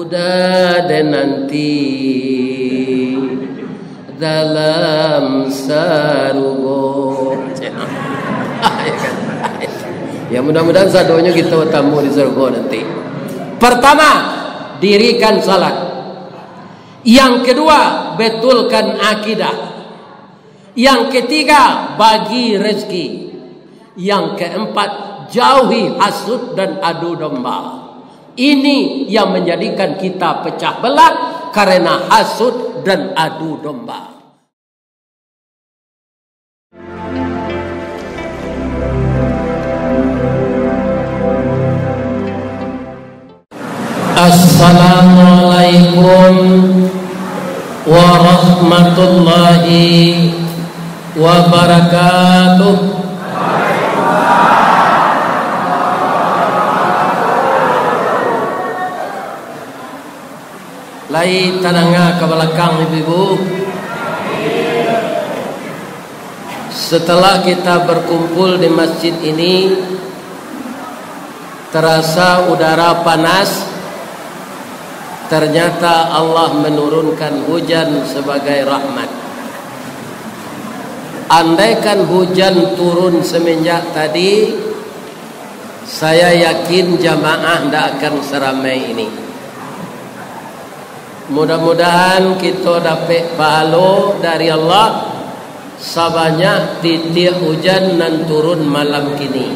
udah dan nanti dalam sarugo. Ya mudah-mudahan sadonya kita tamu di surga nanti. Pertama, dirikan salat. Yang kedua, betulkan akidah. Yang ketiga, bagi rezeki. Yang keempat, jauhi hasud dan adu domba. Ini yang menjadikan kita pecah belah karena hasud dan adu domba. Assalamualaikum warahmatullahi wabarakatuh. Lai tananga ke belakang ibu-ibu. Setelah kita berkumpul di masjid ini, terasa udara panas. Ternyata Allah menurunkan hujan sebagai rahmat. Andaikan hujan turun semenjak tadi, saya yakin jamaah tidak akan seramai ini. Mudah-mudahan kita dapat pahala dari Allah sebanyak titik hujan dan turun malam kini.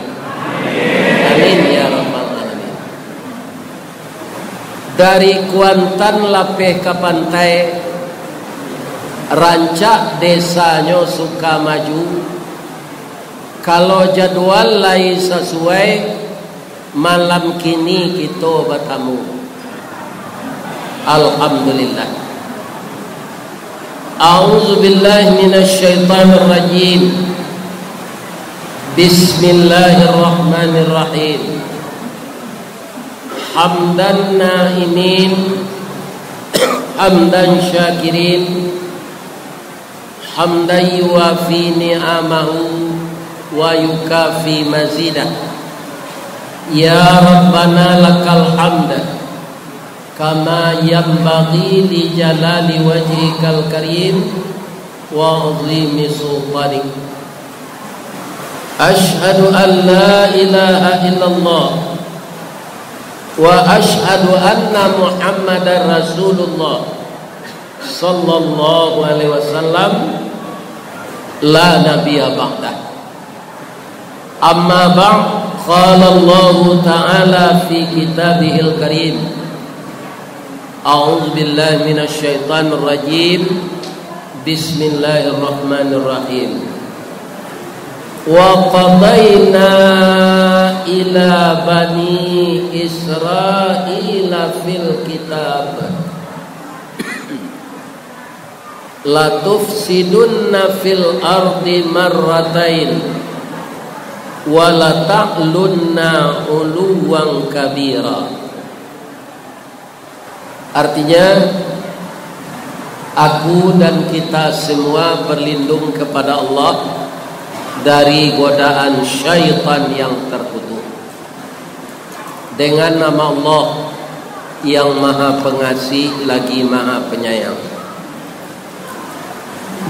Amin ya rabbal alamin. Dari Kuantan lapeh ke pantai, rancak desanya Sukamaju. Kalau jadwal lain sesuai, malam kini kita bertamu. Alhamdulillah. A'udzu billahi minasyaitonir rajim. Bismillahirrahmanirrahim. Hamdan na'imin, hamdan syakirin, hamdan yuwafi ni'amahu wa yukafi mazidah. Ya Rabbana lakal hamda kama yanbaghi li jalali wajhikal karim wa 'azimi sultanik. Ashhadu an la ilaha illallah wa ashhadu anna Muhammadar Rasulullah sallallahu alaihi wasallam la nabiyya ba'dah. Amma ba'd, qala Allah ta'ala fi kitabihil karim. A'udzu billahi minasy syaithanir rajim. Bismillahirrahmanirrahim. Wa qadayna ila bani Israila fil kitab la tufsidunna fil ardi marratain wa la ta'lunna uluwan kabira. Artinya, aku dan kita semua berlindung kepada Allah dari godaan syaitan yang terkutuk. Dengan nama Allah yang Maha Pengasih lagi Maha Penyayang.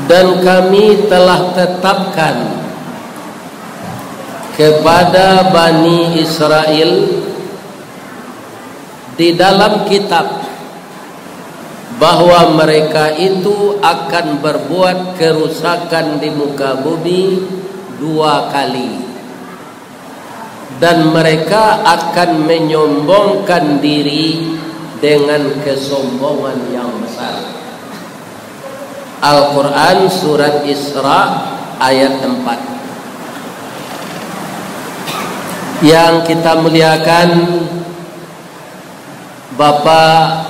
Dan kami telah tetapkan kepada Bani Israel di dalam kitab bahwa mereka itu akan berbuat kerusakan di muka bumi 2 kali, dan mereka akan menyombongkan diri dengan kesombongan yang besar. Al-Quran surat Isra ayat 4. Yang kita muliakan Bapak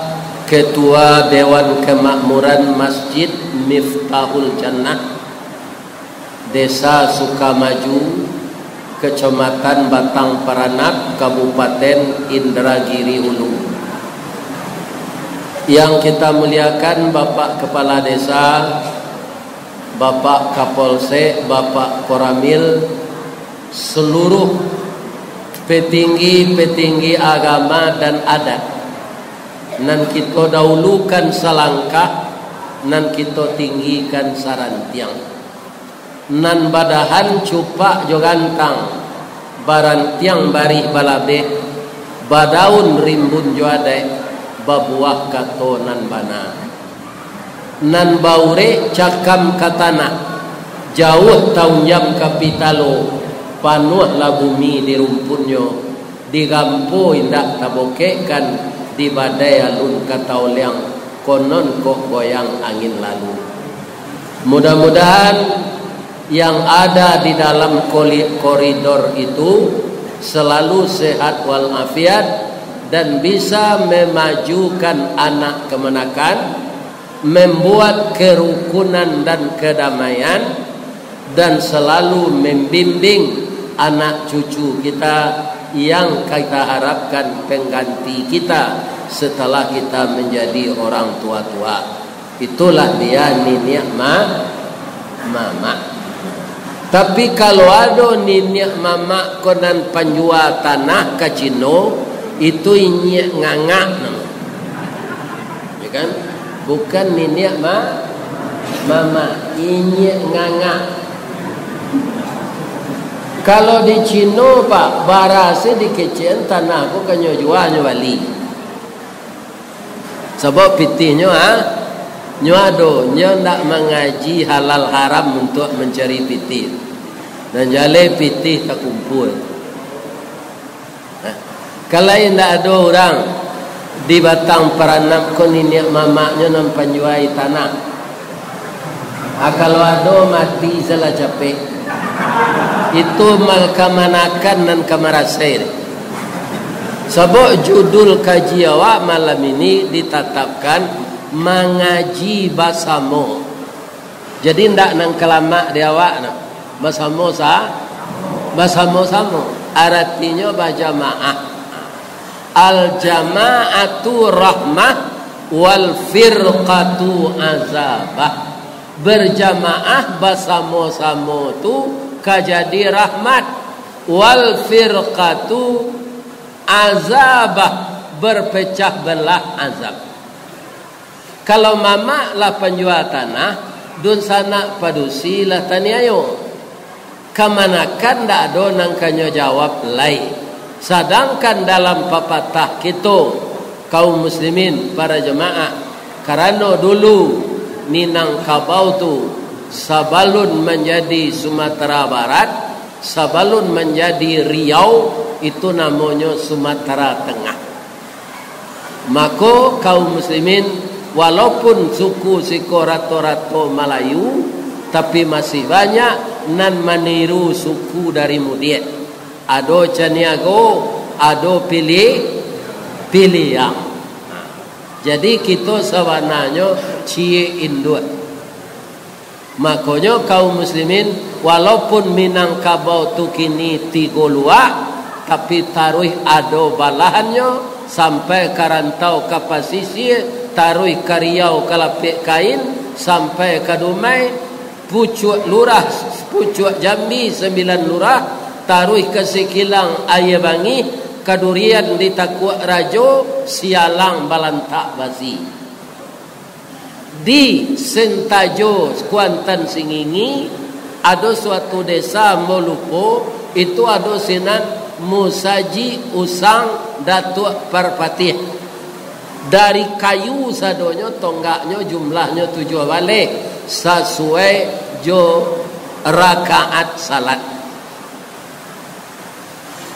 Ketua Dewan Kemakmuran Masjid Miftahul Jannah Desa Sukamaju, Kecamatan Batang Peranap, Kabupaten Indragiri Hulu. Yang kita muliakan Bapak Kepala Desa, Bapak Kapolsek, Bapak Koramil, seluruh petinggi-petinggi agama dan adat nan kita dahulukan selangkah, nan kita tinggikan sarantiang, nan badahan cupak jo gantang, barantiang barih balabe, badaun rimbun jo ade, babuah kato nan bana, nan baure cakam katana, jauh taunjam kapitalo, panuh la bumi di rumpunyo, digampo indak tabokekan, di badai alun katauliang, konon kok goyang angin lalu. Mudah-mudahan yang ada di dalam koridor itu selalu sehat walafiat dan bisa memajukan anak kemenakan, membuat kerukunan dan kedamaian, dan selalu membimbing anak cucu kita yang kita harapkan pengganti kita setelah kita menjadi orang tua-tua. Itulah dia niniak mama. Tapi kalau ada niniak mama konan panjua tanah kacino, itu inyak ngangak, ya kan? Bukan niniak mama, inyak ngangak. Kalau di Cino pak, barase di kecil tanah aku kanyo jualnya wali. Sebab pitihnya nyuado nyo ndak mengaji halal haram untuk mencari pitih. Dan jale pitih tak kumpul. Kalau ndak ada orang di batang peranap kon ini mamaknya nam panjuai tanah. Kalau ada mati salah capek. Itu malkamanakan dan kamarasir. Sebab judul kaji awak malam ini ditetapkan mengaji basamo. Jadi ndak nang kelamak di awak nak. Basamo samo. Artinya berjamaah. Al jama'atu rahmah wal firqatu azabah. Berjamaah basamo-samo tu kajadi rahmat, wal firqatu azabah, berpecah belah azab. Kalau mama lah penjual tanah, dun sana padusi lah taniayo, kamanakan dak ada nang kanyo jawab lai. Sedangkan dalam pepatah kita kaum muslimin para jemaah, karena dulu Minangkabau tu sabalun menjadi Sumatera Barat, sabalun menjadi Riau, itu namanya Sumatera Tengah. Maka kaum muslimin walaupun suku siko rato-rato Melayu, tapi masih banyak nan meniru suku dari Mudiet. Ado Caniago, ado Piliang. Jadi kita sebenarnya cie induk. Makanya kaum muslimin walaupun Minangkabau tu kini 3 luak, tapi taruh ado balahannya sampai karantau ke pasisir, taruh ke Riau ke Lapik Kain, sampai ke Dumai, pucuk lurah, pucuk Jambi 9 lurah, taruh ke Sikilang Ayabangi, Kadurian di Takuak Rajo, Sialang Balantak Basi. Di Sentajo Kuantan Singingi ada suatu desa Molupo, itu ada sinan Musaji Usang Datuk Parpatih. Dari kayu sadonyo tonggaknya jumlahnya 7 balik sesuai jo rakaat salat.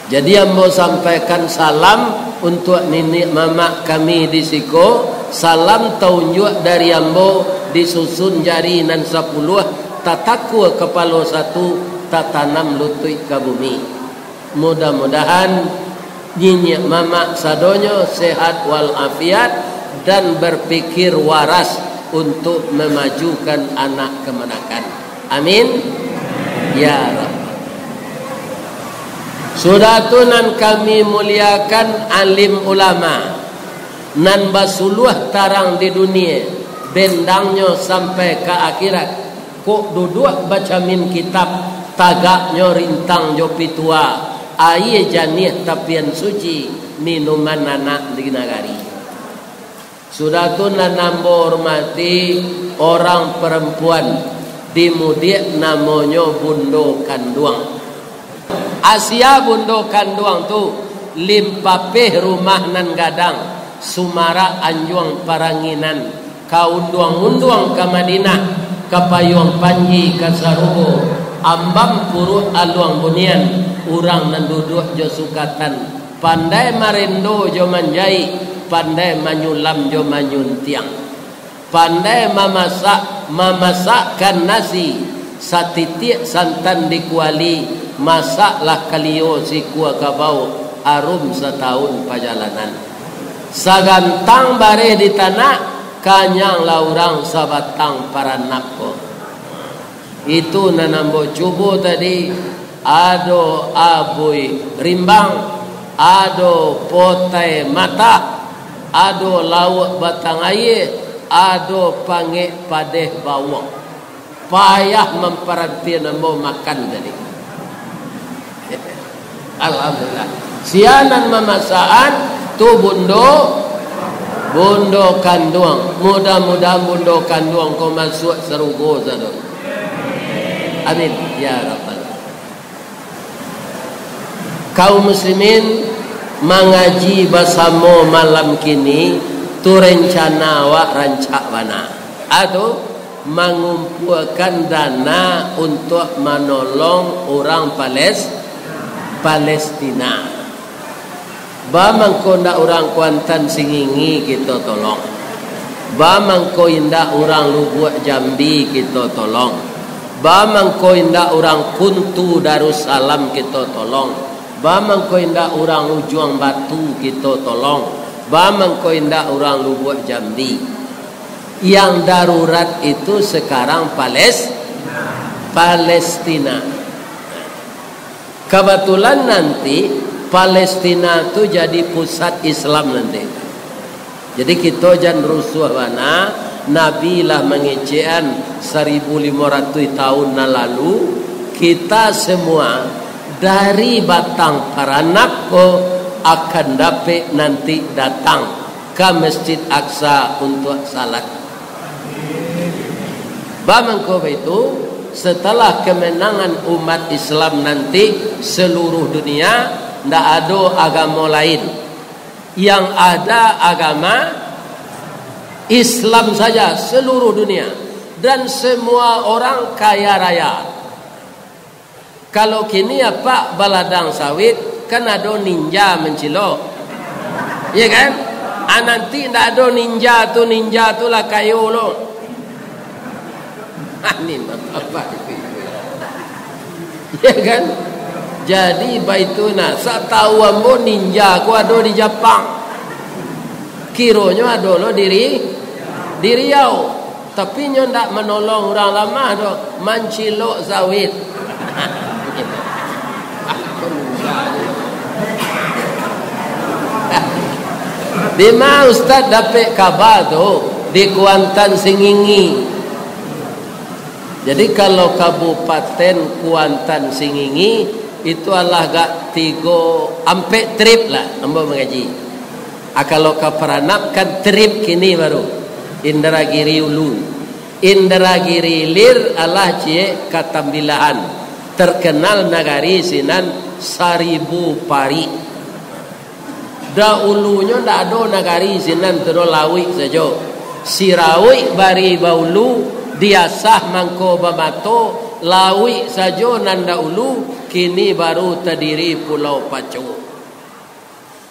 Jadi yang mau sampaikan salam untuk nenek mama kami di Siko, salam taunjuk dari ambo disusun jari nan 10, tatakwa kepala 1, tatanam lutut ke bumi. Mudah-mudahan nyinyek mama sadonyo sehat walafiat dan berpikir waras untuk memajukan anak kemenakan. Amin ya Rabb. Sudah tu nan kami muliakan alim ulama, nan basuluh tarang di dunia, bendangnya sampai ke akhirat. Kok duduk baca min kitab, tagaknya rintang jopi tua, air janih tapian suci, minuman anak di nagari. Sudah tu nambo hormati orang perempuan di Mudik namanya Bundo Kanduang. Asia Bundo Kanduang tu limpapeh rumah nan gadang Sumara Anjuang Paranginan kaunduang-unduang ke Madinah kapayuang Panji ke Sarugo ambam purut aluang bunian urang nan duduk jo sukatan pandai marindo jo manjai pandai manyulam jo manyuntiang pandai memasakkan nasi satitik santan dikuali masaklah kalio si kuah kabau arum setahun perjalanan sagantang bare di tanah kanyang laurang sabatang para napko itu nanambo cubo tadi ado abui rimbang ado potai mata ado lauk batang air ado pange padeh bawang payah memperhati nambo makan tadi. Alhamdulillah sianan memasaan tu Bundo Kanduang. Mudah-mudahan Bundo Kanduang kau masuk Sarugo sadon. Amin ya rabbal. Kaum muslimin mengaji bersama malam kini tu rencana wa rancak mana atau mengumpulkan dana untuk menolong orang Palestina. Bamangko ndak orang Kuantan Singingi kita tolong. Bamangko indak orang Lubuk Jambi kita tolong. Bamangko indak orang Kuntu Darussalam kita tolong. Bamangko indak orang Ujuang Batu kita tolong. Bamangko indak orang Lubuk Jambi. Yang darurat itu sekarang Palestina. Kebetulan nanti Palestina tu jadi pusat Islam nanti. Jadi kita jangan rusuh mana. Nabi lah mengecean 1500 tahun lalu. Kita semua dari batang Paranapko akan dapat nanti datang ke Masjid Aqsa untuk salat. Bamangko itu setelah kemenangan umat Islam nanti seluruh dunia tidak ada agama lain. Yang ada agama Islam saja seluruh dunia. Dan semua orang kaya raya. Kalau kini apa baladang sawit kan ada ninja mencilok. Ya kan? Nanti tidak ada ninja tu lah kayu lo. Ini apa itu? Ya kan? Jadi baituna satahu ambo ninja ku ada di Jepang. Kironyo ada lo di Riau. Tapi nyo ndak menolong orang lama do mancilok sawit. Di mana Ustaz dapat kabar tu di Kuantan Singingi. Jadi kalau Kabupaten Kuantan Singingi itu adalah gak 3 trip lah ambo mengaji. Kalau ke Paranap kan trip kini baru Indragiri Ulu. Indragiri Lir adalah cie Katambilaan. Terkenal nagari sinan 1000 pari. Dahulunya ndak ada nagari sinan terlawi saja. Sirawi bari baulu diasah mangko bamato lawi saja nanda ulu kini baru terdiri Pulau Pacu.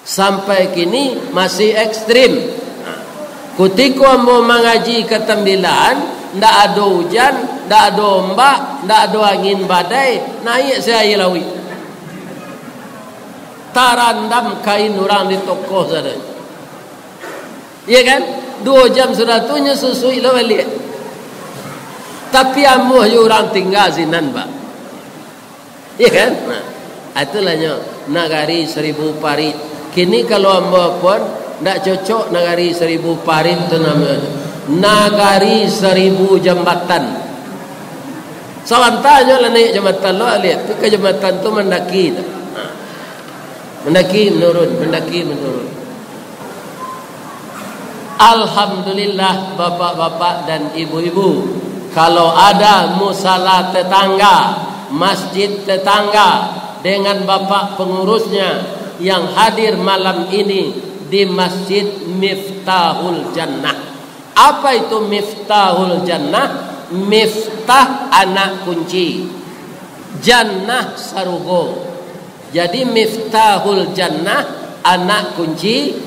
Sampai kini masih ekstrim. Ketika mau mengaji ketembilan ndak ada hujan, ndak ada ombak, ndak ada angin badai, naik saya lawi. Tarandam kain orang di toko saja. Iya kan? 2 jam sudah tunya susui lo balik. Tapi amuh orang tinggal sinan pak. Iya kan? Nah, itulah nagari 1000 pari. Kini kalau amuh pun tidak cocok nagari 1000 pari itu namanya. Nagari 1000 jambatan. Sawantanya lah naik jambatan lo lihat. Ke jambatan tu mendaki. Mendaki menurun. Alhamdulillah bapak-bapak dan ibu-ibu, kalau ada musala tetangga, masjid tetangga dengan bapak pengurusnya yang hadir malam ini di Masjid Miftahul Jannah. Apa itu Miftahul Jannah? Miftah anak kunci, Jannah sarugo. Jadi Miftahul Jannah anak kunci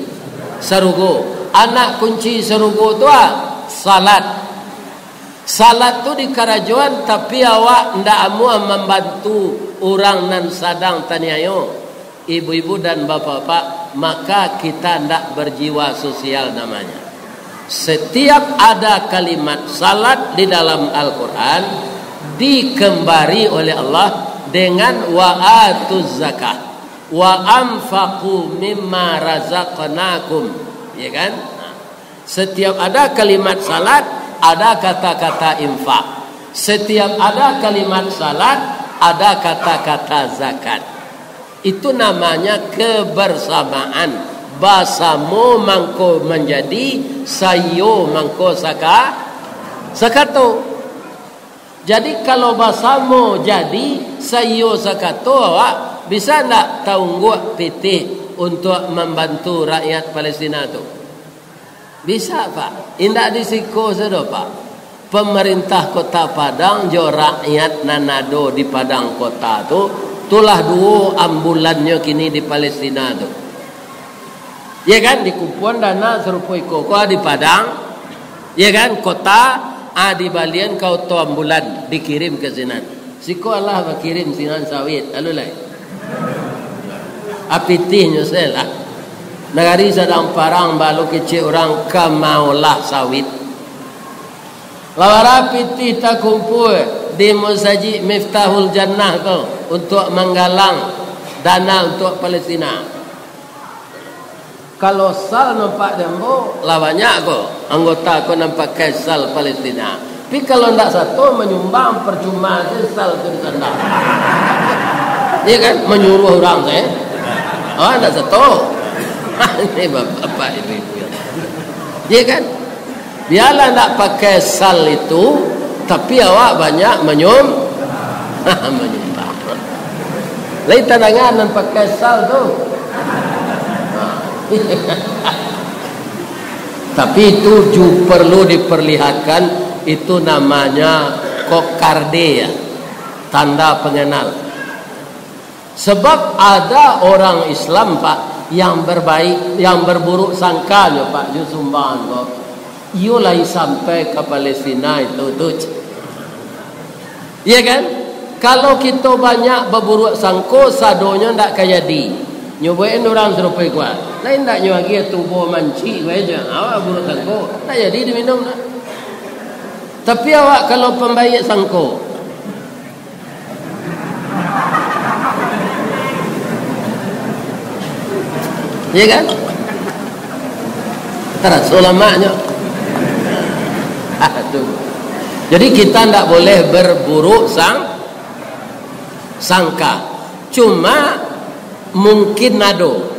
sarugo. Anak kunci sarugo tu salat. Salat tu di karajuan tapi awak ndak amu membantu orang nan sadang taniayo, ibu-ibu dan bapak-bapak, maka kita ndak berjiwa sosial namanya. Setiap ada kalimat salat di dalam Al-Quran dikembari oleh Allah dengan wa'atuz zakah wa anfaqu mimma razaqnakum. Ya kan? Setiap ada kalimat salat ada kata-kata infak. Setiap ada kalimat salat ada kata-kata zakat. Itu namanya kebersamaan. Basamu mangko menjadi sayo mangko sakato. Jadi kalau basamu jadi sayo sakato, awak bisa ndak taungguk pitih untuk membantu rakyat Palestina tu? Bisa Pak. Indak disiko sedo Pak. Pemerintah Kota Padang jo rakyat nanado di Padang Kota tu, tulah dua ambulannya kini di Palestina tu. Ya kan, dikumpulan dana serupoi koko di Padang. Ya kan, kota di balian kau tu ambulan dikirim ke Sinan. Siko Allah berkirim Sinan sawit. Alulai. Apitihnya selah. Negari sedang parang balu kecil orang kamaulah sawit. Lawara pitih tak kumpul di Masjid Miftahul Jannah tu untuk menggalang dana untuk Palestina. Kalau sal nampak dembo, lawannya ko anggota ko nampak kesal Palestina. Tapi kalau ndak satu menyumbang percuma je sal tu di sana. Dia kan menyuruh orang saya. Oh, ndak satu. Ini bapak ibu-ibu. Dia kan biarlah ndak pakai sal itu, tapi awak banyak menyumbang. Lain tandangan dan pakai sal tu. Tapi itu juga perlu diperlihatkan, itu namanya kokarde ya, tanda pengenal. Sebab ada orang Islam Pak yang berbaik, yang berburuk sangka ya Pak Jusumban kok. Iyo lagi sampai ke Palestina itu tuh. Iya kan? Kalau kita banyak berburuk sangka, sadonya ndak kaya di. Nyobain orang serupai kuat. Lain tak nyuagi tubuh manci aja. Awak buruk sangko, tak jadi diminum nak. Tapi awak kalau pembaik sangko, ya kan? Terus ulamanya. Jadi kita tidak boleh berburuk sangka. Cuma mungkin nado,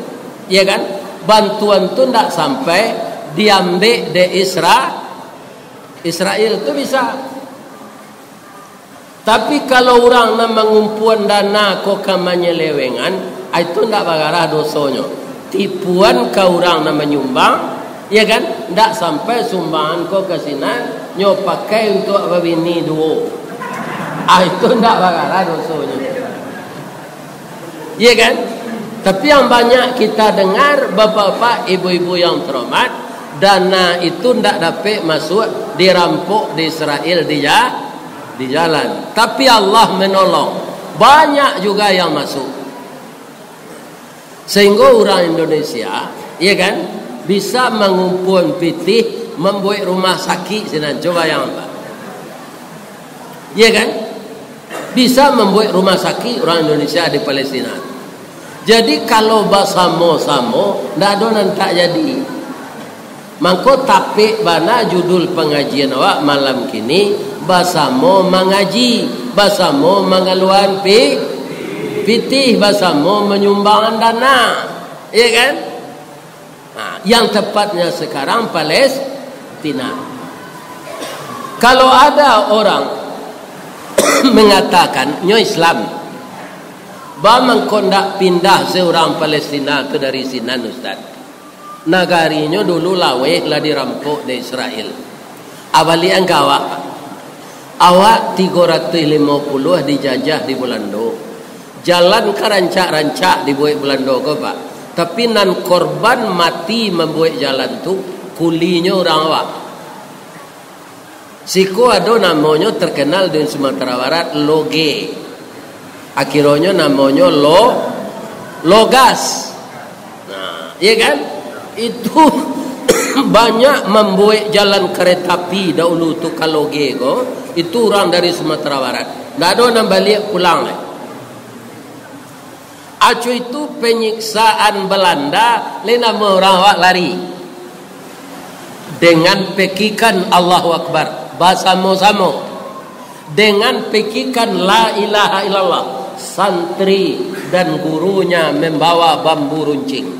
ya kan? Bantuan tu tidak sampai diambil di Israel tu bisa. Tapi kalau orang nak mengumpulan dana kok kamanyelewengan, itu tidak bagarah dosanya. Tipuan ke orang nak menyumbang, ya kan? Tak sampai sumbangan kau ke sini nyo pakai untuk babini dua. Itu tak bagarah dosanya. Ya kan? Tapi yang banyak kita dengar bapak-bapak, ibu-ibu yang terhormat, dana itu tak dapat masuk, dirampok di Israel di jalan. Tapi Allah menolong. Banyak juga yang masuk. Sehingga orang Indonesia, ya kan, bisa mengumpul pitih, membuat rumah sakit sinan. Coba yang apa? Ya kan? Bisa membuat rumah sakit orang Indonesia di Palestina. Jadi kalau basamo-samo, ndak ada nanti jadi. Mangko tapik bana judul pengajian awak malam kini, basamo mengaji, basamo mengeluarkan pitih, basamo menyumbangkan dana, ya kan? Yang tepatnya sekarang Palestina. Kalau ada orang mengatakan nyo Islam ba mengkondak pindah seorang Palestina itu dari Sinan Ustaz, nagarinya dulu laweh lah dirampok di Israel. Awali anggawa awak 350 dijajah di Belanda, jalan kerancak-rancak dibuat Belanda ke Pak, tapi nan korban mati membuat jalan tu kulinya orang awak. Siko ada namanya terkenal di Sumatera Barat Loge, akhirnya namanya Logas. Nah, iya kan? Itu banyak membuat jalan kereta api dahulu tu kalau Loge itu orang dari Sumatera Barat. Nggak ada orang balik pulang. Acu itu penyiksaan Belanda, lena orang awak lari dengan pekikan Allahu Akbar. Bersama-sama dengan pekikan la ilaha illallah, santri dan gurunya membawa bambu runcing.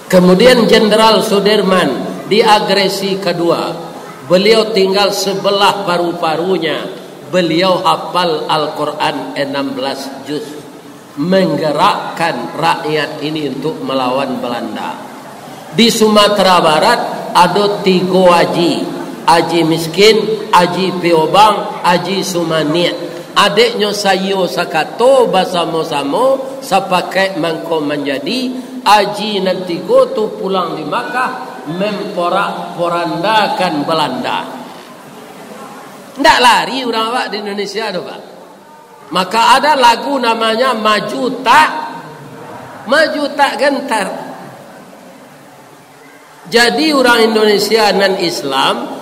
Kemudian Jenderal Sudirman di agresi kedua, beliau tinggal sebelah paru-parunya, beliau hafal Al-Quran 16 juz, menggerakkan rakyat ini untuk melawan Belanda. Di Sumatera Barat ada 3 haji, Haji Miskin, Haji Piobang, Haji Sumania. Adiknya sayo sakato bersama-sama sepakai mangko menjadi haji nanti go tu pulang di Makkah memporak-porandakan Belanda. Ndak lari orang awak di Indonesia tu Pak. Maka ada lagu namanya Maju Tak Gentar. Jadi orang Indonesia dan Islam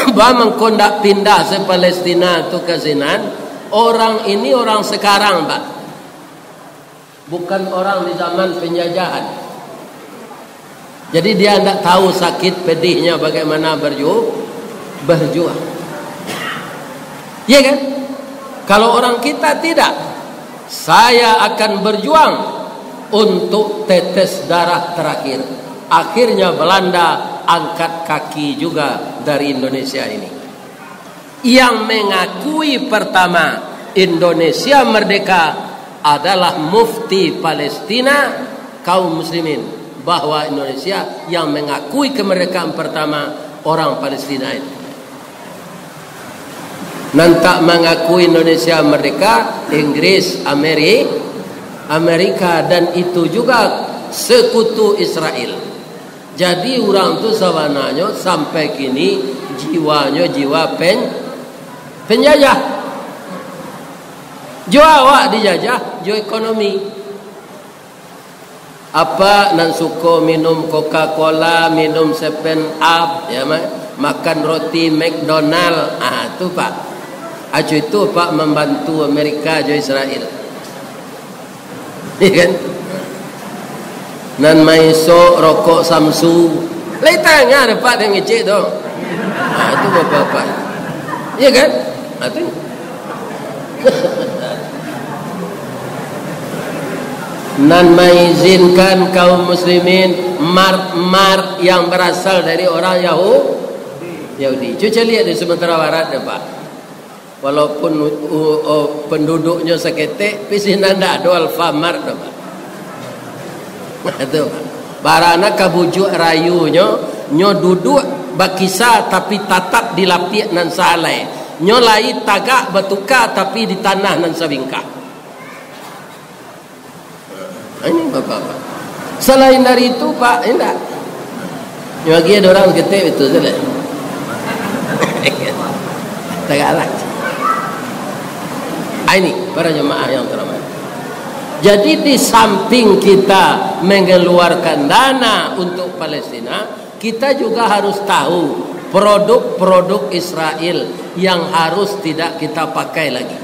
bah mengkondak pindah se Palestina tu ke Sinan, orang ini orang sekarang Pak, bukan orang di zaman penjajahan. Jadi dia tidak tahu sakit pedihnya bagaimana berjuang. Ya kan? Kalau orang kita tidak, saya akan berjuang untuk tetes darah terakhir. Akhirnya Belanda angkat kaki juga dari Indonesia ini. Yang mengakui pertama Indonesia merdeka adalah mufti Palestina kaum muslimin, bahwa Indonesia yang mengakui kemerdekaan pertama orang Palestina itu. Nanti mengakui Indonesia merdeka Inggris, Amerika, dan itu juga sekutu Israel. Jadi orang tu sebenarnya sampai kini jiwanya jiwa penjajah. Jiwa awak dijajah, jiwa ekonomi. Apa nan suka minum Coca-Cola, minum 7-Up, ya makan roti McDonald, tu Pak. Acu itu Pak membantu Amerika jo Israel. Iya kan? Nan maiso rokok Samsu. Lai tanya ada Pak yang ngecek tu. Itu bapak-bapak. Iya kan? Itu. Nan mengizinkan kaum muslimin mar yang berasal dari orang Yahudi. Cuba lihat di Sumatera Barat ya Pak. Walaupun penduduknya seketik, tapi nanda ada Alfamart tu Pak. Itu barana kabujuk rayunya nyo duduk bakisa tapi tatap di lapik nan salai, nyo lai tagak batuka tapi di tanah nan sabingka. Ini bapak-bapak. Selain dari itu Pak, enggak. Nyo lagi ada orang ketik itu saja. Tagak lah. Ini para jemaah yang terhormat. Jadi di samping kita mengeluarkan dana untuk Palestina, kita juga harus tahu produk-produk Israel yang harus tidak kita pakai lagi.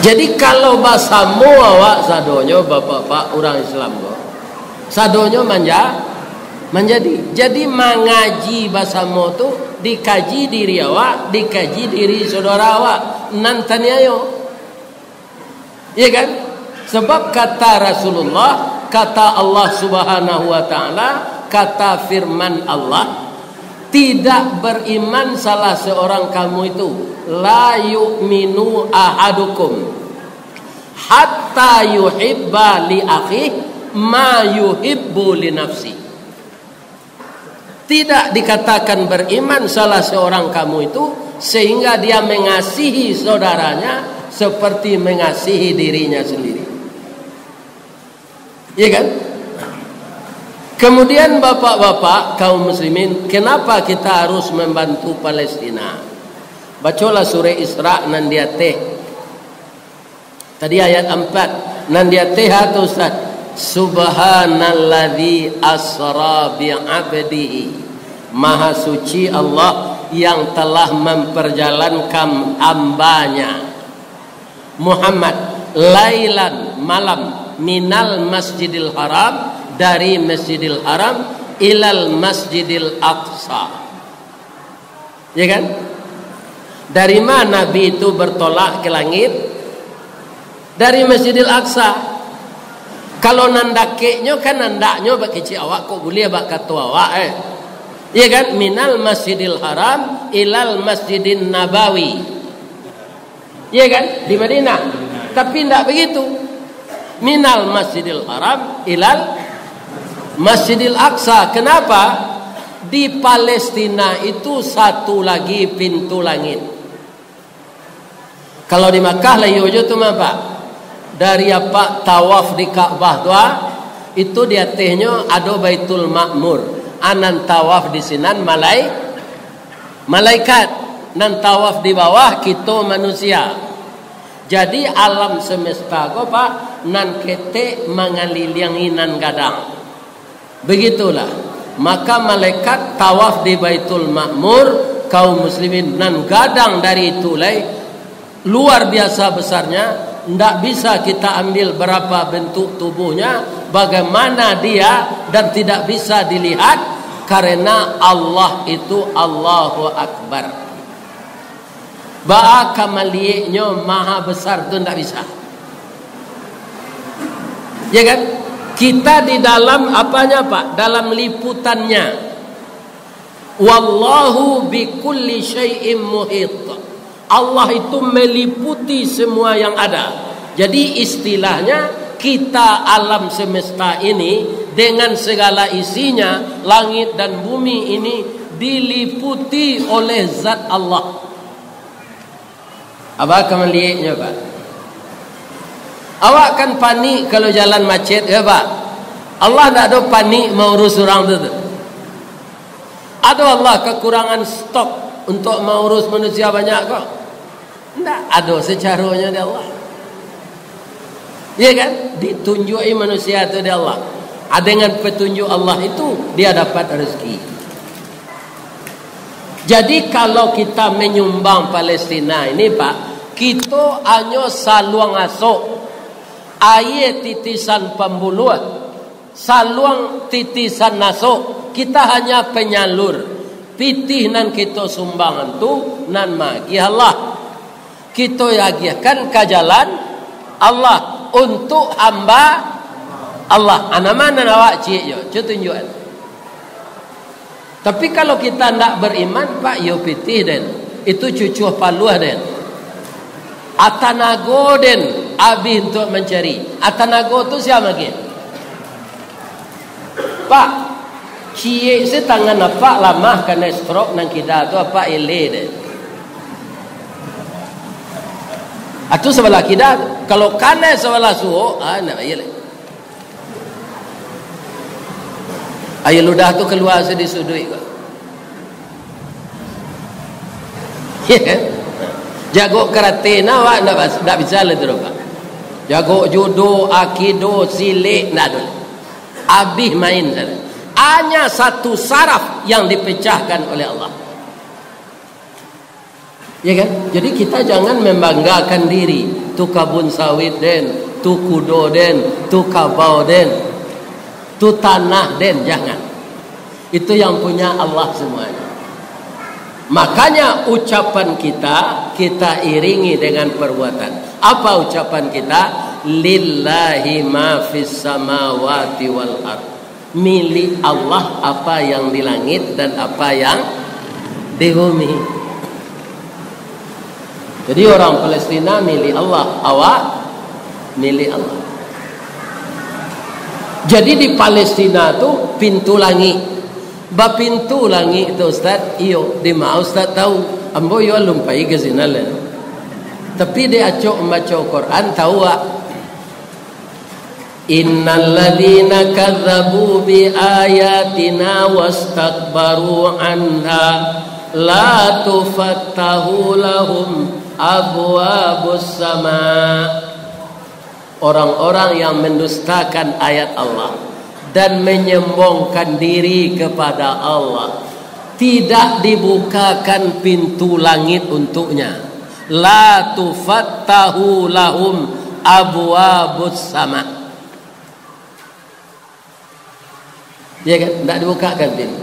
Jadi kalau bahasa muawak sadonyo bapak-bapak orang Islam kok, sadonyo menjadi. Jadi mengaji bahasa mu tu dikaji diri awak, dikaji diri saudara awak. Nantani ayo. Ya kan? Sebab kata Rasulullah, kata Allah Subhanahu wa taala, kata firman Allah, tidak beriman salah seorang kamu itu, la yu'minu ahadukum hatta yuhibba li akhihi ma yuhibbu li nafsi. Tidak dikatakan beriman salah seorang kamu itu sehingga dia mengasihi saudaranya seperti mengasihi dirinya sendiri. Iya kan? Kemudian bapak-bapak kaum muslimin, kenapa kita harus membantu Palestina? Bacalah surah Isra nan dia teh. Tadi ayat 4 nan dia teh atau Ustaz? Subhanalladzi asra bi'abdihi. Maha suci Allah yang telah memperjalankan hambanya Muhammad lailan malam minal masjidil haram, dari masjidil haram ilal masjidil aqsa. Ya kan? Dari mana Nabi itu bertolak ke langit? Dari masjidil aqsa. Kalau nandaknya kan nandaknya bak kecil awak kok boleh bak kata awak ya kan? Minal masjidil haram ilal masjidin nabawi. Ya kan? Di Madinah. Tapi tidak begitu. Minal masjidil haram ilal masjidil aqsa. Kenapa? Di Palestina itu satu lagi pintu langit. Kalau di Makkah lah yojo tu apa? Dari apa tawaf di Ka'bah doa itu di atasnya ada Baitul Ma'mur. Anan tawaf di sinan malaikat, nan tawaf di bawah kita manusia. Jadi alam semesta ko Pak nan kete mengelilingi nan gadang. Begitulah. Maka malaikat tawaf di Baitul Ma'mur, kaum muslimin nan gadang dari itu luar biasa besarnya. Tidak bisa kita ambil berapa bentuk tubuhnya, bagaimana dia, dan tidak bisa dilihat karena Allah itu Allahu Akbar. Ba'a kamaliynya maha besar itu tidak bisa. Ya kan? Kita di dalam apanya Pak? Dalam liputannya. Wallahu bikulli syai'im muhit. Allah itu meliputi semua yang ada. Jadi istilahnya kita alam semesta ini dengan segala isinya, langit dan bumi ini diliputi oleh zat Allah. Apa kamu lihatnya Pak? Awak kan panik kalau jalan macet ya Pak? Allah tidak ada panik mau urus orang itu. Ada Allah kekurangan stok untuk mengurus manusia banyak kok? Tidak ada secaranya dari Allah. Ya kan? Ditunjuki manusia itu dari Allah. Dengan petunjuk Allah itu dia dapat rezeki. Jadi kalau kita menyumbang Palestina ini Pak, kita hanya saluang asok air titisan pembuluhan, saluang titisan nasok. Kita hanya penyalur. Pitih nan kita sumbangan tu nan magi Allah. Kita yagikan ke jalan Allah untuk hamba Allah. Ana mana awak cik yo, tunjukkan. Tapi kalau kita tidak beriman Pak, yo pitih den. Itu cucuh paluah den. Atanago den abi untuk mencari. Atanago tu siapa lagi? Pak, cie setangan apa lama kena stroke nang kita tu apa ele den. Atau sebelah kita, kalau kanan sebelah suhu, nak ayat lagi. Ayat ludah tu keluar sedih sudut kau. Jago karate na awak nak bisa le tu Pak. Jago judo, aikido, silat nak dulu. Habis main saja. Hanya satu saraf yang dipecahkan oleh Allah. Ya kan? Jadi kita jangan membanggakan diri. Tu kabun sawit den, tu kudo den, tu kabau den, tu tanah den, jangan. Itu yang punya Allah semuanya. Makanya ucapan kita iringi dengan perbuatan. Apa ucapan kita? lillahi ma fis samawati wal ard. Milik Allah apa yang di langit dan apa yang di bumi. Jadi orang Palestina milik Allah, awak milik Allah. Jadi di Palestina tu pintu langit. Ba pintu langit tu Ustaz, iyo di mau Ustaz tahu. Ambo yo lumpai ke sini lah. Tapi dia acok membaca Quran tahu tak? Innal ladzina kadzabu bi ayatina wastakbaru anha la tufattahu lahum abwabus sama. Orang-orang yang mendustakan ayat Allah dan menyombongkan diri kepada Allah, tidak dibukakan pintu langit untuknya. La tufattahu lahum abwabus sama. Ya kan? Tidak dibukakan pintu.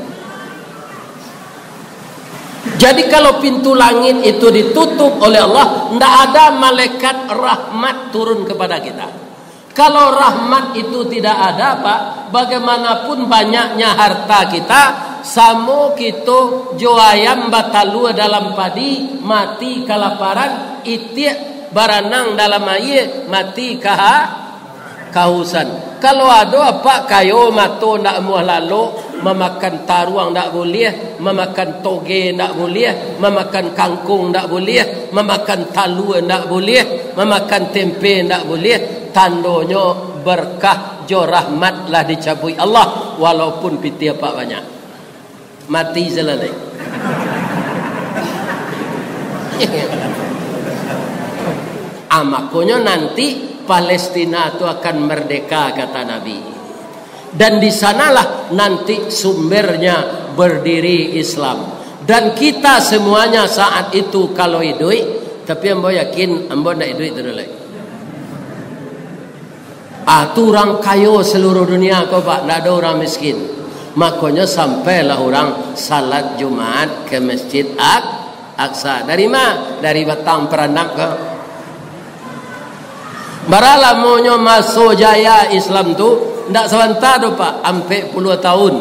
Jadi kalau pintu langit itu ditutup oleh Allah, tidak ada malaikat rahmat turun kepada kita. Kalau rahmat itu tidak ada, Pak, bagaimanapun banyaknya harta kita, samo kita joayam batalua dalam padi, mati kelaparan, itik baranang dalam air, mati kehausan. Kalau ada apa kayo mato ndak muah lalu, memakan taruang ndak boleh, memakan toge ndak boleh, memakan kangkung ndak boleh, memakan talua ndak boleh, memakan tempe ndak boleh. Tandonyo berkah jo rahmatlah dicabui Allah walaupun piti apa banyak. Mati selesai. Makonyo nanti Palestina itu akan merdeka kata Nabi. Dan di sanalah nanti sumbernya berdiri Islam. Dan kita semuanya saat itu kalau hidup, tapi ambo yakin ambo ndak hidup itu dulu. Tu orang kaya seluruh dunia kau Pak, ndak ada orang miskin. Makanya sampailah orang salat Jumat ke Masjid Aqsa. Dari mana? Dari Batang Peranap ke. Baralah monyo masuk jaya Islam tu ndak sebentar tu Pak, sampai puluh tahun.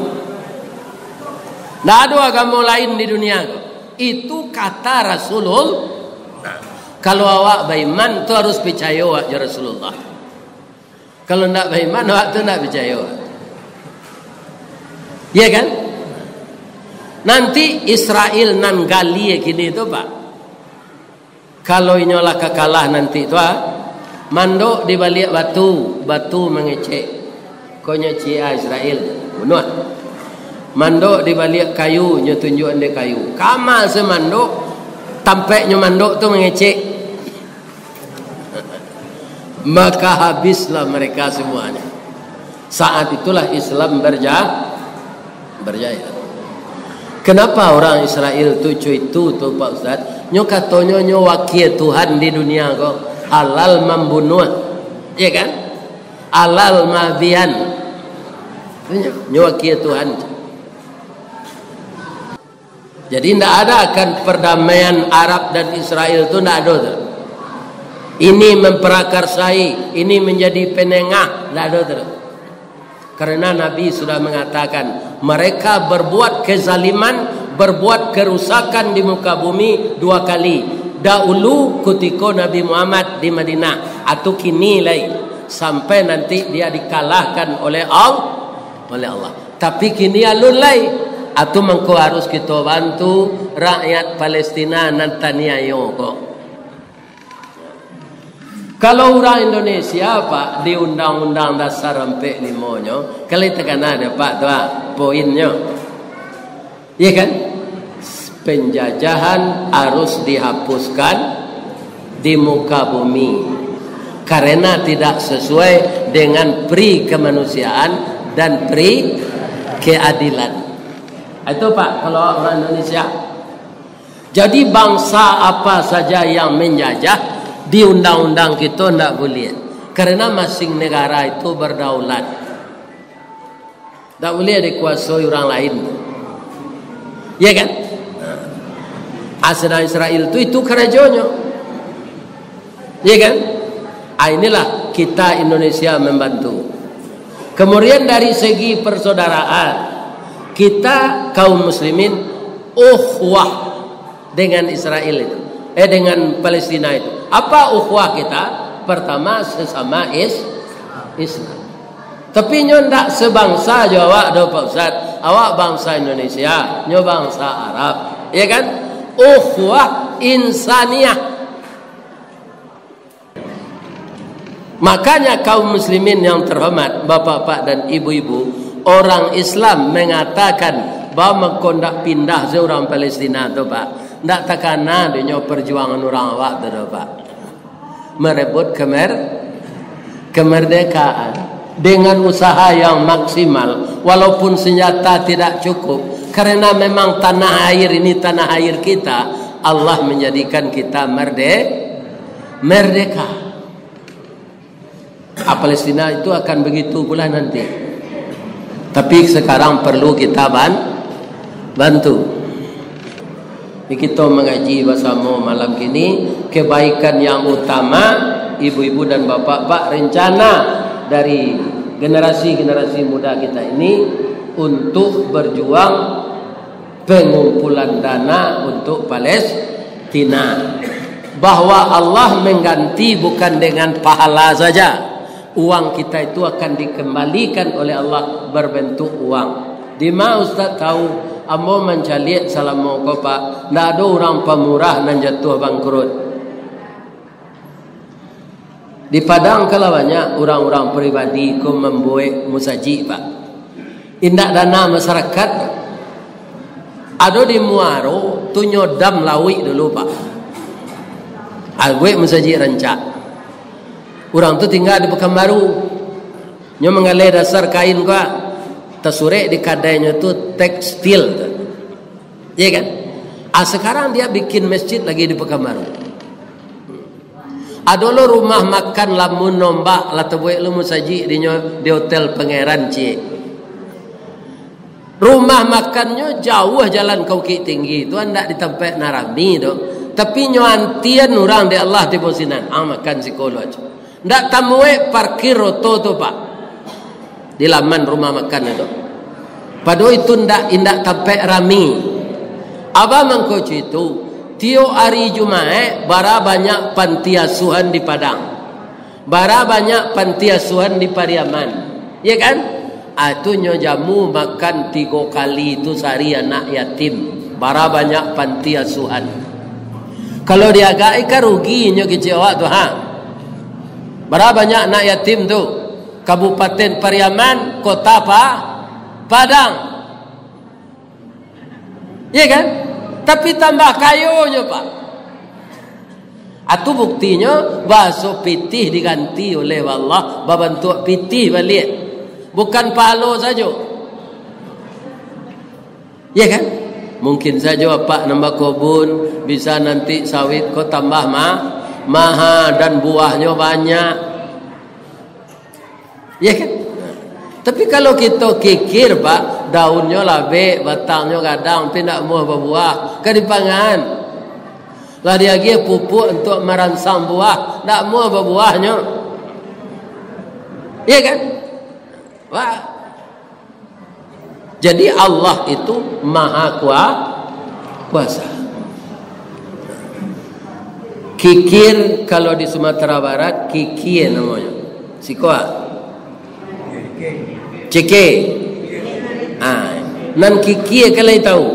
Ndak ada agama lain di dunia tu. Itu kata Rasulullah. Kalau awak beriman tu harus percaya ya Rasulullah. Kalau ndak beriman awak tu ndak percaya. Ya kan? Nanti Israel nan gali gini tu Pak. Kalau inyolah kekalah nanti tu mandok di balik batu mengecek. Konya cia Israel bunuh. Mandok di balik kayu nyo tunjuk ande kayu. Kamal semandok tampaknya mandok tu mengecek. Maka habislah mereka semuanya. Saat itulah Islam berjaya. Kenapa orang Israel tu itu tu Pak Ustaz? Nyo katonyo nyo wakil Tuhan di dunia kok. Halal membunuh, ya kan? Halal mabian, nyewakil Tuhan. Jadi tidak ada akan perdamaian Arab dan Israel itu tidak ada. Ini memperakarsai, ini menjadi penengah, tidak ada. Karena Nabi sudah mengatakan mereka berbuat kezaliman, berbuat kerusakan di muka bumi 2 kali. Dahulu ketika Nabi Muhammad di Madinah atau kini lagi sampai nanti dia dikalahkan oleh Allah. Tapi kini alun lagi atau mengko harus kita bantu rakyat Palestina Netanyahu kok. Kalau orang Indonesia Pak di Undang-Undang Dasar 45 kalau tekan ada Pak tu poinnya. Ya kan? Penjajahan harus dihapuskan di muka bumi karena tidak sesuai dengan pri kemanusiaan dan pri keadilan. Itu Pak kalau orang Indonesia. Jadi bangsa apa saja yang menjajah di undang-undang kita tidak boleh karena masing negara itu berdaulat. Tak boleh dikuasai orang lain. Ya kan? Asal Israel itu kerajaannya. Ya kan? Inilah kita Indonesia membantu. Kemudian dari segi persaudaraan, kita kaum muslimin ukhuwah dengan Israel itu, dengan Palestina itu. Apa ukhuwah kita? Pertama, sesama Islam. Tapi nyo ndak sebangsa jo awak do Pak Ustaz. Awak bangsa Indonesia, nyo bangsa Arab. Ya kan? Ukhuwah insaniyah. Makanya kaum muslimin yang terhormat, bapak-bapak dan ibu-ibu, orang Islam mengatakan bahawa mengkondak pindah seorang Palestina tu Pak. Ndak takana dia perjuangan orang awak tu Pak. Merebut kemerdekaan dengan usaha yang maksimal, walaupun senjata tidak cukup, karena memang tanah air ini tanah air kita. Allah menjadikan kita merdeka. Palestina itu akan begitu pula nanti. Tapi sekarang perlu kita bantu. Kita mengaji bersama malam kini kebaikan yang utama. Ibu-ibu dan bapak-bapak, rencana dari generasi-generasi muda kita ini untuk berjuang pengumpulan dana untuk Palestina. Bahwa Allah mengganti bukan dengan pahala saja. Uang kita itu akan dikembalikan oleh Allah berbentuk uang. Di mana Ustaz tahu? Amo mencari salam ko Pak. Ndak ada orang pemurah dan jatuh bangkrut. Di Padang kalau banyak orang-orang pribadi ko membuat musaji Pak. Indak dana masyarakat. Ada di Muaro tu nyodam lawi dulu Pak. Agwe musaji rancak. Orang tu tinggal di Pekanbaru. Nyo mengalih dasar kain gua. Tersurek di kadainya tu tekstil. Iya kan? Sekarang dia bikin masjid lagi di Pekanbaru. Ada lo rumah makan lamun nombak la tebuek lo musaji di hotel Pangeran Cie. Rumah makannya jauh jalan Kaki Tinggi tu anda di tempat Narami tu. Tapi nyo antian orang di Allah di posinan makan psikolog. Ndak tamuek parkir roto tu Pak. Di laman rumah makan itu. Padahal itu indak tempat rami. Abang mengkoci itu tiap hari Jumat bara banyak panti asuhan di Padang. Bara banyak panti asuhan di Pariaman. Ya kan? Itu nyo jamu makan 3 kali itu sehari anak yatim. Bara banyak panti asuhan. Kalau dia agak rugi nyo kecewa tu Bara banyak anak yatim tu. Kabupaten Pariaman, kota Padang. Ya kan? Tapi tambah kayonya Pak. Itu buktinya bakso pitih diganti oleh Allah berbentuk pitih balik. Bukan palo saja. Ya kan? Mungkin saja Pak nambah kebun, bisa nanti sawit kau tambah mahal dan buahnya banyak. Ya kan? Tapi kalau kita kikir Pak, daunnya labek, batangnya kadang tapi nak muah berbuah, kan dipangan. Lah dia lagi pupuk untuk merangsang buah, nak muah berbuahnya. Ya kan? Wah. Jadi Allah itu maha kuasa. Kikir kalau di Sumatera Barat kikir namanya. Sikoa. Ceke. Nan kikir kalian tahu.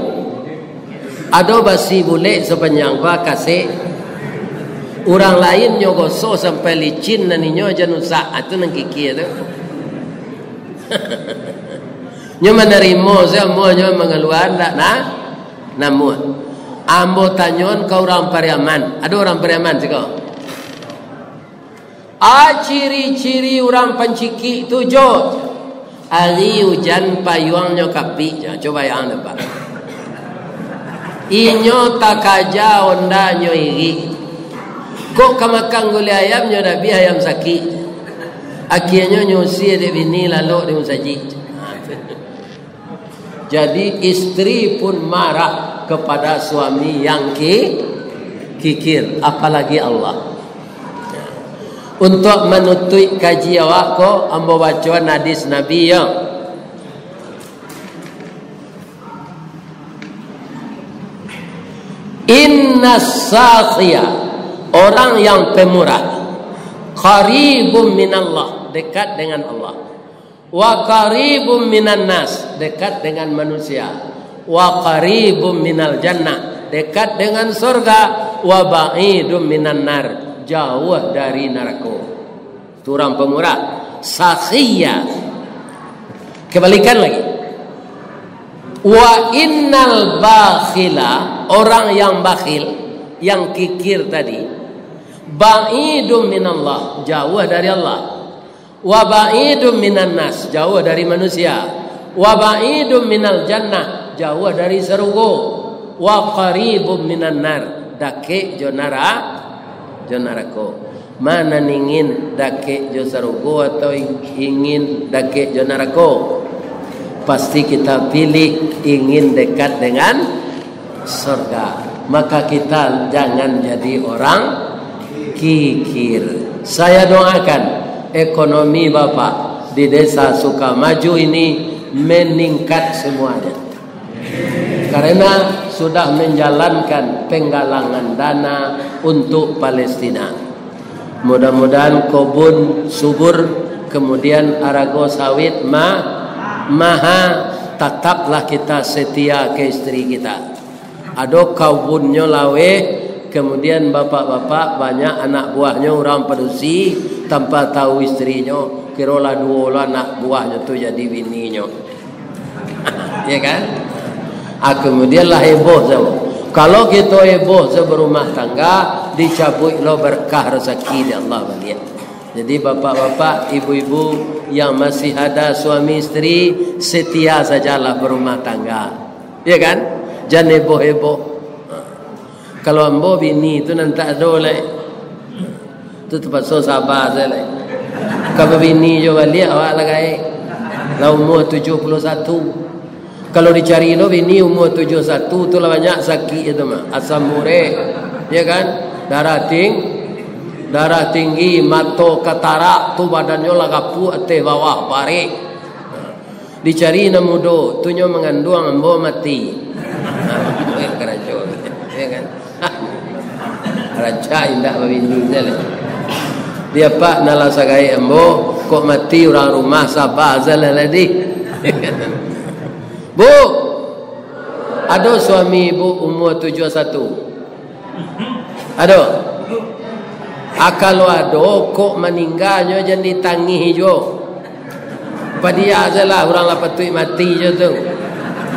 Ada basi bule sepanjang gua kasih. Orang lain nyogoso sampai licin dan nyo janusa itu nan kikir tu. Nyo menerima semuanya mengeluar ndak namun ambo tanyon kau orang Pariaman. Ada orang Pariaman sih kau. Ciri-ciri orang Panciki itu jod. Hari hujan payuangnya kapi. Coba yang anda Pak. Inyo takaja ondanya iri. Kok kamakan guli ayamnya nabi ayam sakit. Akhirnya nyusi de bini lalu de musaji. Jadi istri pun marah kepada suami yang kikir, apalagi Allah. untuk menutup kaji awak ko ambo baca hadis Nabi ya. Inna sakhiya, orang yang pemurah, qaribun minallah, dekat dengan Allah. Wa qaribun minan nas, dekat dengan manusia. Wa qaribun minal jannah, dekat dengan surga. Wa ba'idun minan nar, jauh dari neraka. Itu orang pemurah. Sakhiya, kebalikan lagi. Wa innal bakhila, orang yang bakhil, yang kikir tadi, ba'idun minallah, jauh dari Allah. Wa ba'idun minan nas, jauh dari manusia. Wa ba'idun minal jannah, jauh dari surga. Wa qaribun minan nar, dake jo neraka. Mana ingin dake jo surga atau ingin dake jo neraka? Pasti kita pilih ingin dekat dengan surga. Maka kita jangan jadi orang kikir. Saya doakan ekonomi Bapak di desa Sukamaju ini meningkat semuanya, karena sudah menjalankan penggalangan dana untuk Palestina. Mudah-mudahan kebun subur, kemudian arago sawit maha, tetaplah kita setia ke istri kita. Ada kebunnya lawe, kemudian bapak-bapak banyak anak buahnya orang pedusi tanpa tahu istrinya, kirola dua anak buahnya tu jadi bininya. Ya kan? Kemudianlah heboh sama. Kalau kita heboh seberumah tangga, dicabut lo berkah rezeki dari Allah balik. Jadi bapak-bapak, ibu-ibu yang masih ada suami istri, setia sajalah berumah tangga. Ya kan? Jangan heboh-heboh. Kalau ambo bini itu nanti ada oleh, itu terpaksa sabar saja. Kalau bini juga balik awak lagi, lah umur 71. Kalau dicari lo bini umur 71, tu lah banyak sakit itu mah. Asam urat, ya kan? Darah tinggi, mata katarak, tu badannya lah kapu atas bawah barik. Dicari na mudo, tu nyo mengandung ambo mati. Kerajo, ya kan? Raja indah babini saja. Dia pak nala sagai ambo, kok mati orang rumah sabar saja lagi. Bu, ada suami ibu umur 71? Ada? Kalau ada, kok meninggalnya jangan ditangi jo. Padia sajalah orang lah patut mati je tu.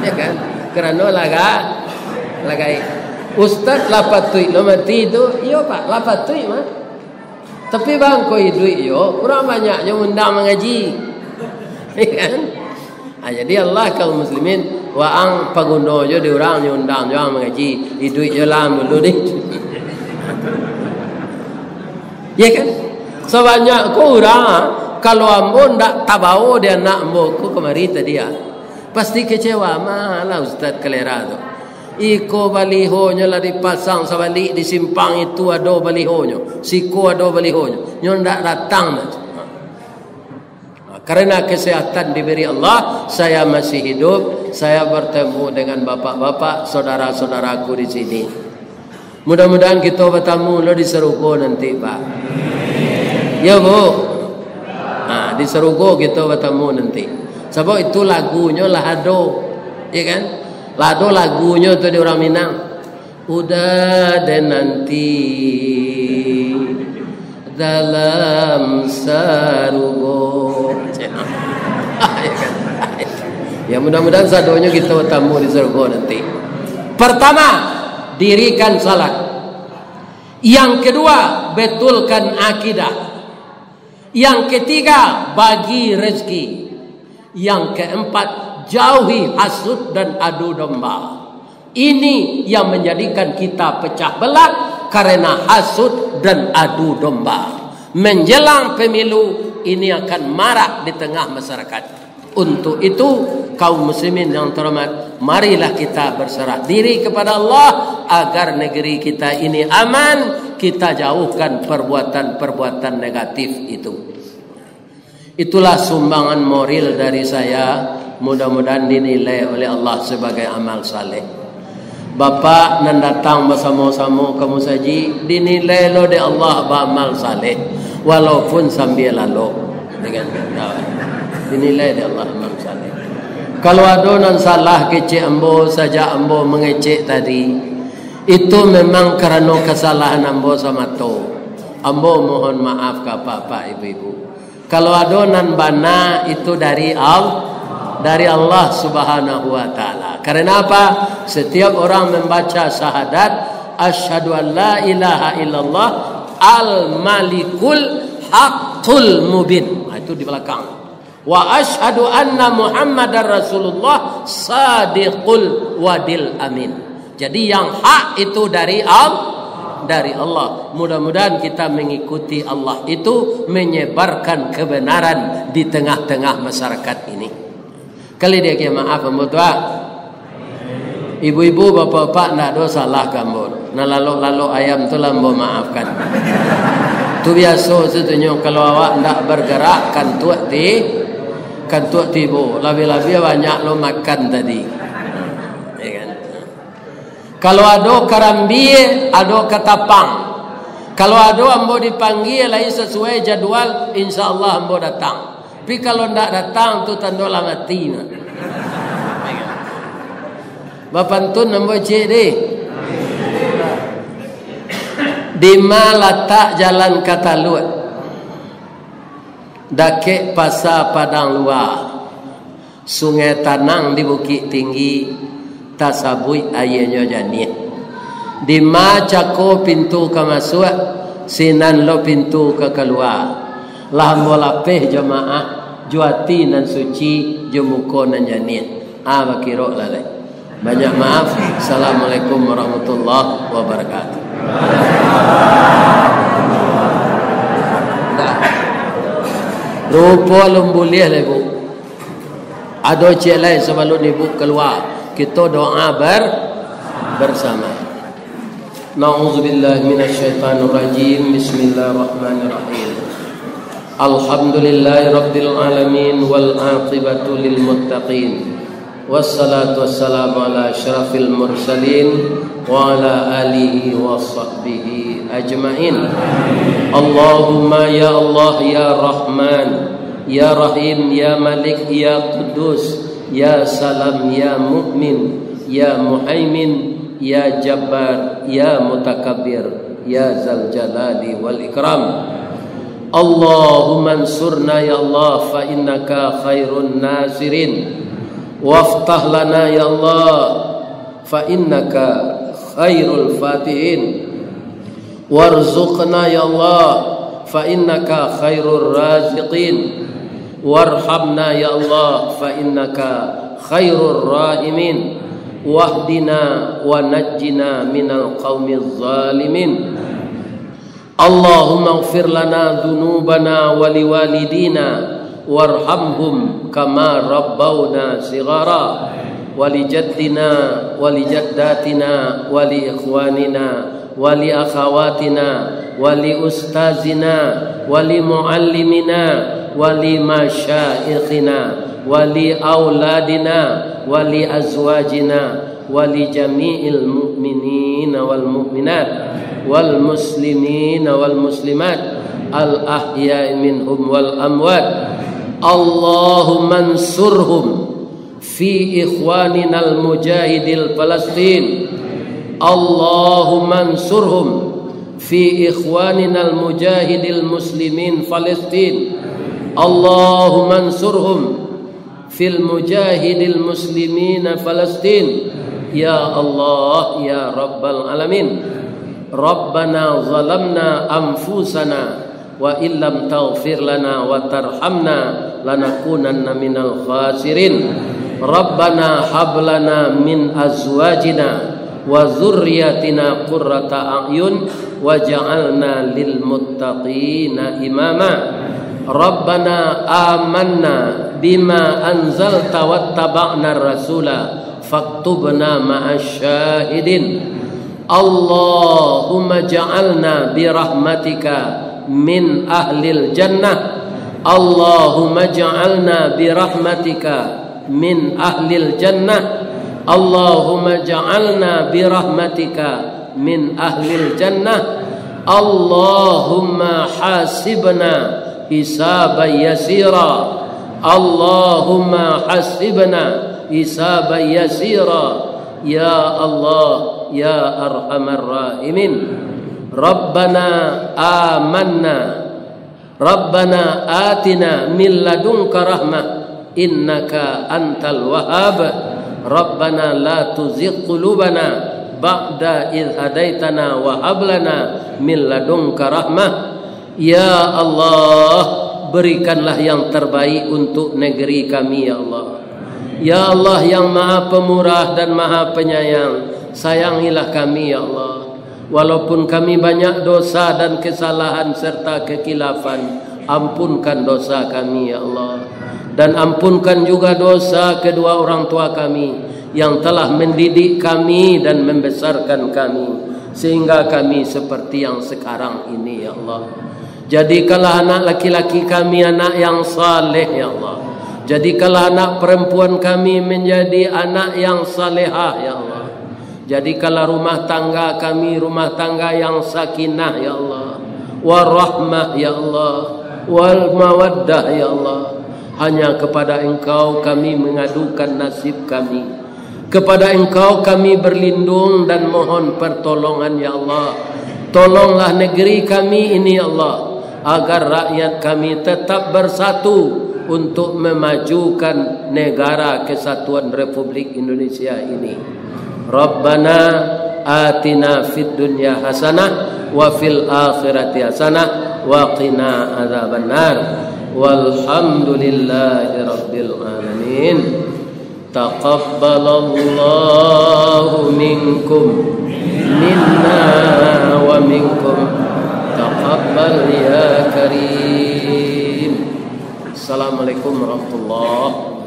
Ya kan? Kerana lagai ustaz lah patut lo mati tu. Iya pak, lah patut mah. Tapi bang kau hidup yo, orang banyaknya undang mengaji. Ya kan? Jadi Allah kaum muslimin waang pagundo je di orang undang je mengaji, hidup je lah dulu ni. Ya kan? Sebanyak ko orang kalau ambo ndak tabau dia nak ambo ko kemari tadi ya. Pasti kecewa malah ustaz kelera tu. Iko balihonya lah dipasang sabalik di simpang itu ada balihonyo. Siko ada balihonyo. Nyo ndak datang dah. Karena kesehatan diberi Allah, saya masih hidup, saya bertemu dengan bapak-bapak, saudara-saudaraku di sini. Mudah-mudahan kita bertemu lo di Serugo nanti, Pak. Ya, Bu. Nah, di Serugo kita bertemu nanti. Sebab itu lagunya Lahado. Ya kan? Lahado lagunya tu di orang Minang. Udah dan nanti dalam Serugo. Ya mudah-mudahan sadonya kita bertemu di Serugo nanti. Pertama, dirikan salat. Yang kedua, betulkan akidah. Yang ketiga, bagi rezeki. Yang keempat, jauhi hasud dan adu domba. Ini yang menjadikan kita pecah belah karena hasud dan adu domba. Menjelang pemilu ini akan marak di tengah masyarakat. Untuk itu kaum muslimin yang terhormat, marilah kita berserah diri kepada Allah agar negeri kita ini aman. Kita jauhkan perbuatan-perbuatan negatif itu. Itulah sumbangan moral dari saya. Mudah-mudahan dinilai oleh Allah sebagai amal saleh. Bapak nan datang bersama-sama kamu saji dinilai lo de Allah beramal saleh walaupun sambil lalu dengan dinilai de Allah amal saleh. Kalau ada nan salah kecek ambo saja ambo mengecek tadi, itu memang kerana kesalahan ambo sama to. Ambo mohon maaf ke bapak ibu-ibu. Kalau ada nan bana itu dari Allah Subhanahu wa taala. Karena apa? Setiap orang membaca syahadat asyhadu an la ilaha illallah al-malikul haqqul mubin. Itu di belakang. Wa asyhadu anna Muhammadar Rasulullah sadiqul wadil amin. Jadi yang hak itu dari Allah. Mudah-mudahan kita mengikuti Allah itu menyebarkan kebenaran di tengah-tengah masyarakat ini. Kali dia kira maaf tua. Ibu-ibu, bapak-bapak nak dosa salah kamu. Nak lalu ayam tu lambo maafkan. Tu biasa setunya kalau awak nak bergerak kan tuak tibu. Lebih-lebih banyak lo makan tadi. Ya kan? Kalau ada karambi, ada ketapang. Kalau ada ambo dipanggil lain sesuai jadual, insya-Allah ambo datang. Tapi kalau tidak datang tu tanda lah mati. Bapak tun ambo cik deh. Di mana letak jalan Katalut? Dakek pasar Padang Luar. Sungai Tanang di Bukit Tinggi. Tasabui ayahnya janih. Di mana cako pintu ke masuk, sinan lo pintu ke keluar. Lah molapeh jemaah juati nan suci jemuko nan janin. Bakiro lalai. Banyak maaf. Assalamualaikum warahmatullahi wabarakatuh. Rupa lembulih lah ibu. Ada cik lain sebelum ibu keluar. Kita doa bersama. Na'udzubillahi minasyaitanir rajim. Bismillahirrahmanirrahim. Alhamdulillahi rabbil alamin wal aqibatu lil muttaqin. Wassalatu wassalamu ala asyrafil mursalin wa ala alihi wa sahbihi ajmain. Allahumma ya Allah ya Rahman ya Rahim ya Malik ya Qudus ya Salam ya Mu'min ya Muhaimin ya Jabbar ya Mutakabbir ya Zal Jalali wal Ikram. Allahumma ansurna ya Allah fa innaka khairun nasirin waftah lana ya Allah fa innaka khairul fatihin warzuqna ya Allah fa innaka khairur raziqin warhamna ya Allah fa innaka khairur rahimin wahdina wa najjina minal qaumiz zalimin. Allahumma ighfir lana dhunubana wa liwalidina warhamhum kama rabbawna sighara wa lijaddina wa lijaddatina wa li ikhwanina wa li akhawatina wa li ustazina wa li muallimina wa li masyaikhina wa li auladina wa li azwajina wa li jami'il mu'minina wal mu'minat wal muslimina wal muslimat al ahya'i minhum wal amwat. Allahumma ansurhum fi ikhwanina al mujahidil Palestin. Allahumma ansurhum fi ikhwanina al mujahidil muslimin Palestin. Allahumma ansurhum fil mujahidil muslimina Palestin. Ya Allah ya Rabbal alamin. Rabbana zalamna anfusana wa illam taghfir lana wa tarhamna lanakunanna minal khasirin. Rabbana hab lana min azwajina wa dzurriyyatina qurrata a'yun waj'alna lil muttaqina imama. Rabbana amanna bima anzalta wattaba'na rasula faktubna ma'asyahidin. Allahumma ja'alna birahmatika min ahlil jannah. Allahumma ja'alna birahmatika min ahlil jannah. Allahumma ja'alna birahmatika min ahlil jannah. Allahumma hasibna hisaban yasira. Allahumma hasibna hisaban yasira. Ya Allah, ya arhamar rahimin. Rabbana amanna, Rabbana atina min ladunka rahmah innaka antal wahhab. Rabbana la tuzigh qulubana ba'da idh hadaitana wa hab lana min ladunka rahmah. Ya Allah, berikanlah yang terbaik untuk negeri kami ya Allah. Ya Allah yang maha pemurah dan maha penyayang, sayangilah kami ya Allah. Walaupun kami banyak dosa dan kesalahan serta kekilafan, ampunkan dosa kami ya Allah. Dan ampunkan juga dosa kedua orang tua kami yang telah mendidik kami dan membesarkan kami sehingga kami seperti yang sekarang ini ya Allah. Jadikanlah anak laki-laki kami anak yang saleh ya Allah. Jadikanlah anak perempuan kami menjadi anak yang salehah ya Allah. Jadikanlah rumah tangga kami rumah tangga yang sakinah ya Allah, warahmah ya Allah, wal mawaddah ya Allah. Hanya kepada Engkau kami mengadukan nasib kami. Kepada Engkau kami berlindung dan mohon pertolongan ya Allah. Tolonglah negeri kami ini ya Allah, agar rakyat kami tetap bersatu untuk memajukan negara kesatuan Republik Indonesia ini. Rabbana atina fid dunya hasanah wa fil akhirati hasanah wa qina adzabannar. Walhamdulillahi rabbil alamin. Taqabbalallahu minkum minna wa minkum taqabbal ya karim. Assalamualaikum warahmatullahi wabarakatuh.